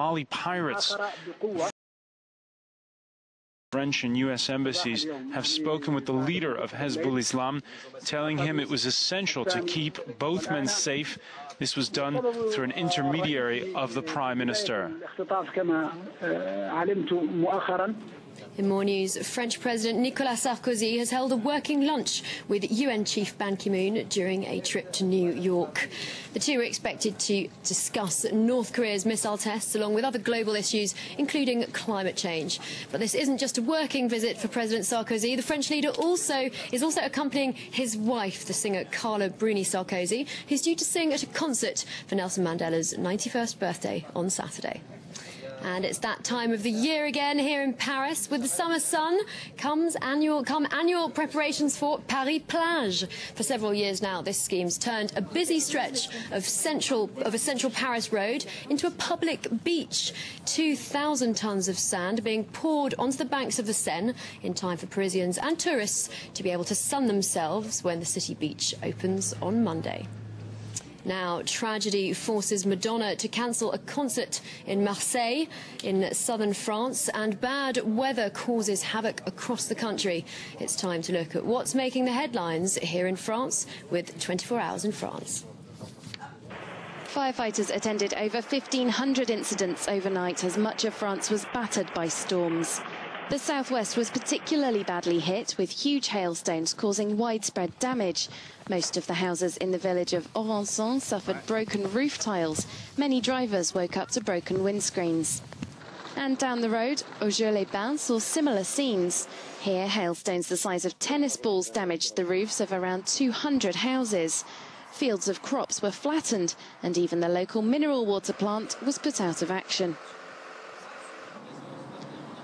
Somali pirates. French and U.S. embassies have spoken with the leader of Hezbollah Islam, telling him it was essential to keep both men safe. This was done through an intermediary of the Prime Minister. In more news, French President Nicolas Sarkozy has held a working lunch with UN Chief Ban Ki-moon during a trip to New York. The two are expected to discuss North Korea's missile tests along with other global issues, including climate change. But this isn't just a working visit for President Sarkozy. The French leader is also accompanying his wife, the singer Carla Bruni Sarkozy, who's due to sing at a concert for Nelson Mandela's 91st birthday on Saturday. And it's that time of the year again here in Paris. With the summer sun come annual preparations for Paris Plage. For several years now, this scheme's turned a busy stretch of a central Paris road into a public beach. 2,000 tons of sand being poured onto the banks of the Seine in time for Parisians and tourists to be able to sun themselves when the city beach opens on Monday. Now, tragedy forces Madonna to cancel a concert in Marseille in southern France, and bad weather causes havoc across the country. It's time to look at what's making the headlines here in France with 24 Hours in France. Firefighters attended over 1,500 incidents overnight as much of France was battered by storms. The southwest was particularly badly hit, with huge hailstones causing widespread damage. Most of the houses in the village of Orançon suffered broken roof tiles. Many drivers woke up to broken windscreens. And down the road, Augers-les-Bains saw similar scenes. Here, hailstones the size of tennis balls damaged the roofs of around 200 houses. Fields of crops were flattened, and even the local mineral water plant was put out of action.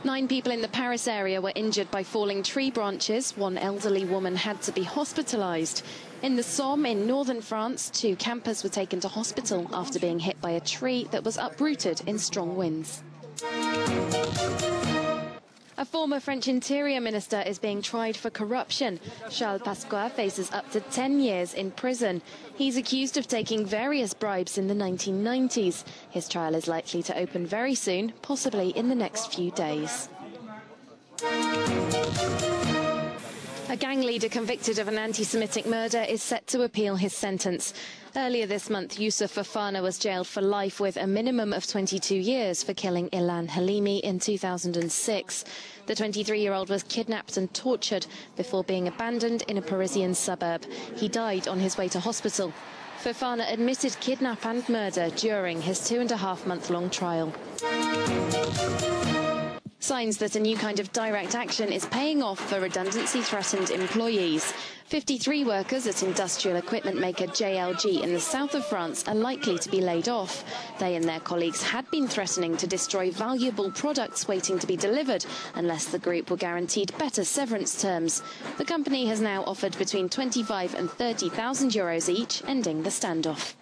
9 people in the Paris area were injured by falling tree branches. One elderly woman had to be hospitalised. In the Somme, in northern France, 2 campers were taken to hospital after being hit by a tree that was uprooted in strong winds. A former French interior minister is being tried for corruption. Charles Pasqua faces up to 10 years in prison. He's accused of taking various bribes in the 1990s. His trial is likely to open very soon, possibly in the next few days. A gang leader convicted of an anti-Semitic murder is set to appeal his sentence. Earlier this month, Yusuf Fofana was jailed for life with a minimum of 22 years for killing Ilan Halimi in 2006. The 23-year-old was kidnapped and tortured before being abandoned in a Parisian suburb. He died on his way to hospital. Fofana admitted kidnap and murder during his 2.5-month-long trial. Signs that a new kind of direct action is paying off for redundancy-threatened employees. 53 workers at industrial equipment maker JLG in the south of France are likely to be laid off. They and their colleagues had been threatening to destroy valuable products waiting to be delivered unless the group were guaranteed better severance terms. The company has now offered between 25 and 30,000 euros each, ending the standoff.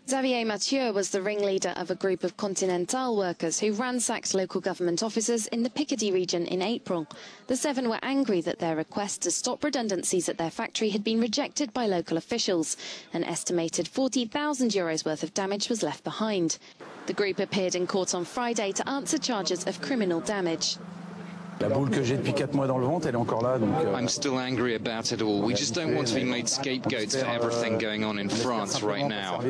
Xavier Mathieu was the ringleader of a group of Continental workers who ransacked local government offices in the Picardy region in April. The 7 were angry that their request to stop redundancies at their factory had been rejected by local officials. An estimated 40,000 euros worth of damage was left behind. The group appeared in court on Friday to answer charges of criminal damage. La boule que j'ai depuis 4 mois dans le ventre, elle est encore là. I'm still angry about it all. We just don't want to be made scapegoats for everything going on in France right now.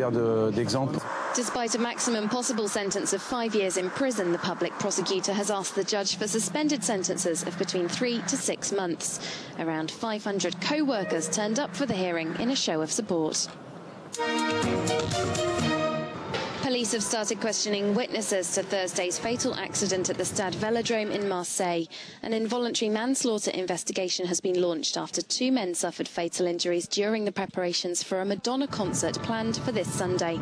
Despite a maximum possible sentence of 5 years in prison, the public prosecutor has asked the judge for suspended sentences of between 3 to 6 months. Around 500 co-workers turned up for the hearing in a show of support. Police have started questioning witnesses to Thursday's fatal accident at the Stade Velodrome in Marseille. An involuntary manslaughter investigation has been launched after 2 men suffered fatal injuries during the preparations for a Madonna concert planned for this Sunday.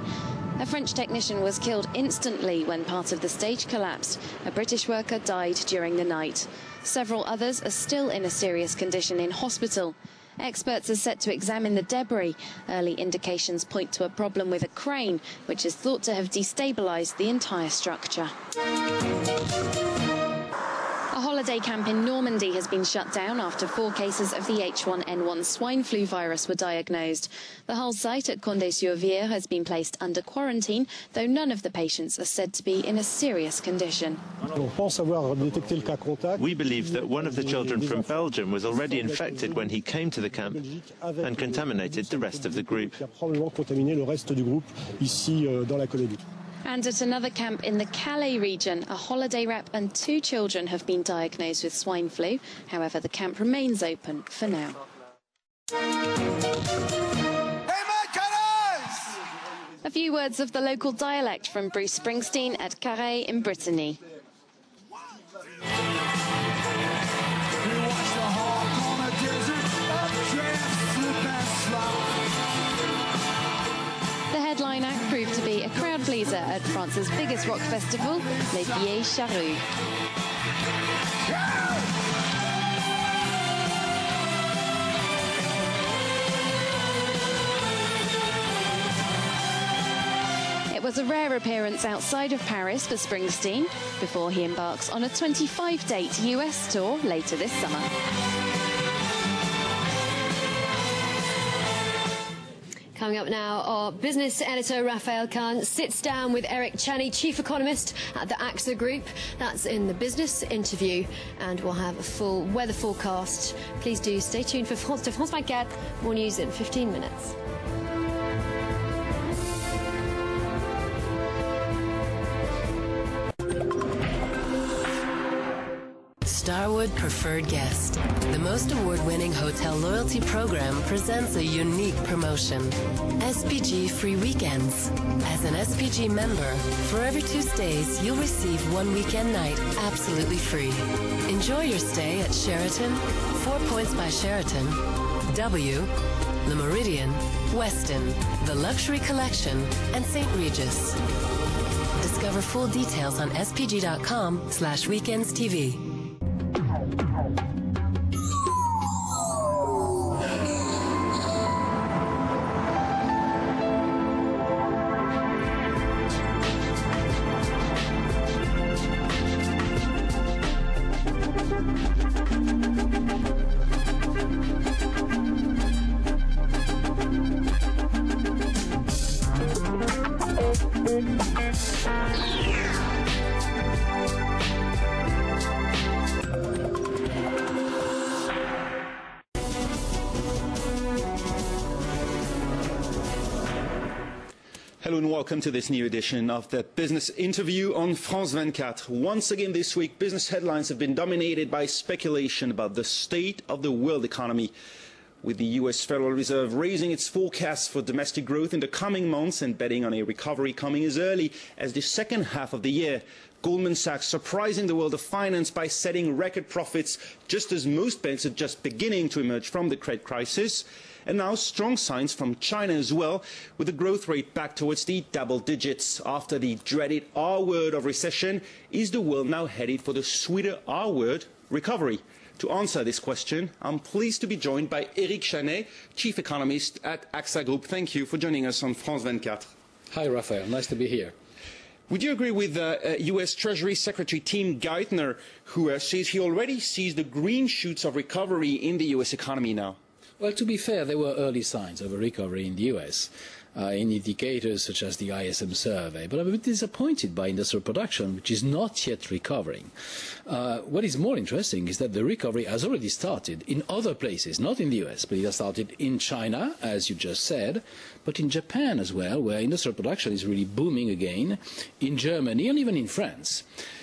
A French technician was killed instantly when part of the stage collapsed. A British worker died during the night. Several others are still in a serious condition in hospital. Experts are set to examine the debris. Early indications point to a problem with a crane, which is thought to have destabilised the entire structure. A holiday camp in Normandy has been shut down after 4 cases of the H1N1 swine flu virus were diagnosed. The whole site at Condé-sur-Vire has been placed under quarantine, though none of the patients are said to be in a serious condition. We believe that one of the children from Belgium was already infected when he came to the camp and contaminated the rest of the group. And at another camp in the Calais region, a holiday rep and 2 children have been diagnosed with swine flu. However, the camp remains open for now. A few words of the local dialect from Bruce Springsteen at Carhaix in Brittany. The headline act proved to be a crowd pleaser at France's biggest rock festival, Les Vieilles Charrues. It was a rare appearance outside of Paris for Springsteen, before he embarks on a 25-date US tour later this summer. Coming up now, our business editor Raphael Kahn sits down with Eric Chani, chief economist at the AXA Group. That's in the business interview, and we'll have a full weather forecast. Please do stay tuned for France 24. More news in 15 minutes. Starwood Preferred Guest, the most award-winning hotel loyalty program, presents a unique promotion. SPG Free Weekends. As an SPG member, for every 2 stays, you'll receive 1 weekend night absolutely free. Enjoy your stay at Sheraton, 4 Points by Sheraton, W, Le Méridien, Westin, the Luxury Collection, and St. Regis. Discover full details on spg.com/weekendstv. Hello and welcome to this new edition of the Business Interview on France 24. Once again this week, business headlines have been dominated by speculation about the state of the world economy, with the US Federal Reserve raising its forecast for domestic growth in the coming months and betting on a recovery coming as early as the second half of the year. Goldman Sachs surprising the world of finance by setting record profits just as most banks are just beginning to emerge from the credit crisis. And now strong signs from China as well, with the growth rate back towards the double digits. After the dreaded R word of recession, is the world now headed for the sweeter R word, recovery? To answer this question, I'm pleased to be joined by Eric Chani, chief economist at AXA Group. Thank you for joining us on France 24. Hi, Raphael. Nice to be here. Would you agree with US Treasury Secretary Tim Geithner, who says he already sees the green shoots of recovery in the US economy now? Well, to be fair, there were early signs of a recovery in the US, in indicators such as the ISM survey. But I'm a bit disappointed by industrial production, which is not yet recovering. What is more interesting is that the recovery has already started in other places, not in the US, but it has started in China, as you just said, but in Japan as well, where industrial production is really booming again, in Germany and even in France.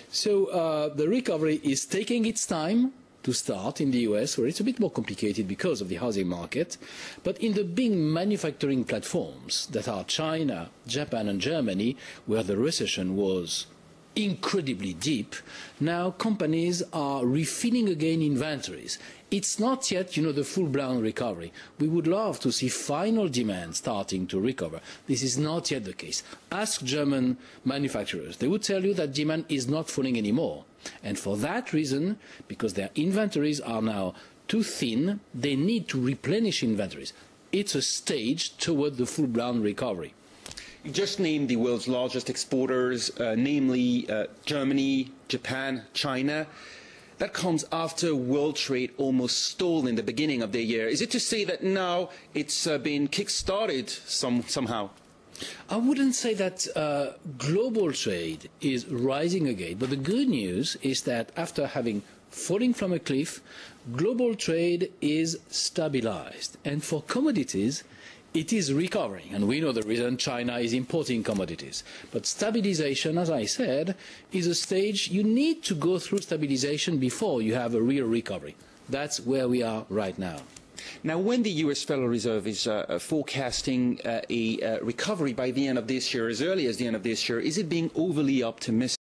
So the recovery is taking its time to start in the US, where it's a bit more complicated because of the housing market. But in the big manufacturing platforms that are China, Japan and Germany, where the recession was incredibly deep, now companies are refilling again inventories. It's not yet, the full-blown recovery. We would love to see final demand starting to recover. This is not yet the case. Ask German manufacturers. They would tell you that demand is not falling anymore. And for that reason, because their inventories are now too thin, they need to replenish inventories. It's a stage toward the full-blown recovery. You just named the world's largest exporters, namely Germany, Japan, China. That comes after world trade almost stalled in the beginning of the year. Is it to say that now it's been kick-started somehow? I wouldn't say that global trade is rising again, but the good news is that after having falling from a cliff, global trade is stabilized. And for commodities, it is recovering. And we know the reason: China is importing commodities. But stabilization, as I said, is a stage you need to go through stabilization before you have a real recovery. That's where we are right now. Now, when the US Federal Reserve is forecasting a recovery by the end of this year, as early as the end of this year, is it being overly optimistic?